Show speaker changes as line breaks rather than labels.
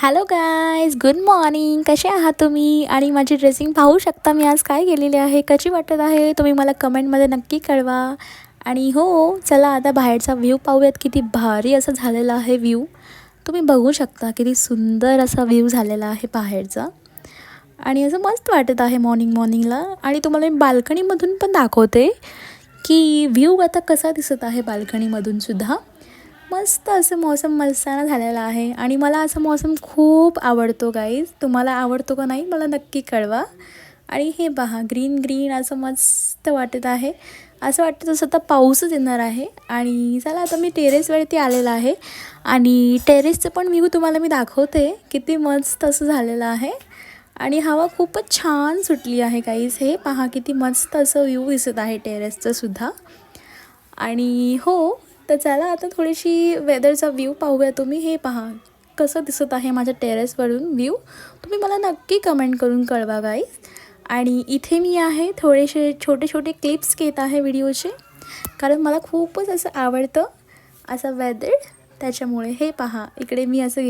Hello guys, good morning. कसे आहात तुम्ही? आणि माझी ड्रेसिंग पाहू शकता मी आज काय केलेली आहे, कशी वाटत आहे, तुम्ही मला कमेंटमध्ये नक्की कळवा. आणि हो, चला आता बाहेरचा व्ह्यू पाहूयात. किती भारी असं झालेला आहे व्ह्यू. तुम्ही बघू शकता किती सुंदर असा व्ह्यू झालेला आहे बाहेरचा. आणि असं मस्त वाटत आहे मॉर्निंगला. आणि तुम्हाला मी बाल्कनीमधून पण दाखवते की व्ह्यू आता कसा दिसत आहे बाल्कनीमधून सुद्धा. मस्त असं मौसम मस्ताना झालेला आहे आणि मला असं मौसम खूप आवडतो गाईज. तुम्हाला आवडतो का नाही मला नक्की कळवा. आणि हे पहा, ग्रीन ग्रीन असं मस्त वाटत आहे. असं वाटतं जसं आता पाऊसच येणार आहे. आणि चला आता मी टेरेसवरती आलेला आहे आणि टेरेसचं पण व्ह्यू तुम्हाला मी दाखवते. किती मस्त असं झालेलं आहे आणि हवा खूपच छान सुटली आहे गाईज. हे पहा किती मस्त असं व्ह्यू दिसत आहे टेरेसचं सुद्धा. आणि हो, तर चला आता थोडीशी वेदरचा व्ह्यू पाहूया. तुम्ही हे पहा कसं दिसत आहे माझ्या टेरेसवरून व्ह्यू. तुम्ही मला नक्की कमेंट करून कळवा गाईज. आणि इथे मी आहे थोडेसे छोटे छोटे क्लिप्स घेत आहे व्हिडिओचे, कारण मला खूपच असं आवडतं असं वेदर. त्याच्यामुळे हे पहा इकडे मी असं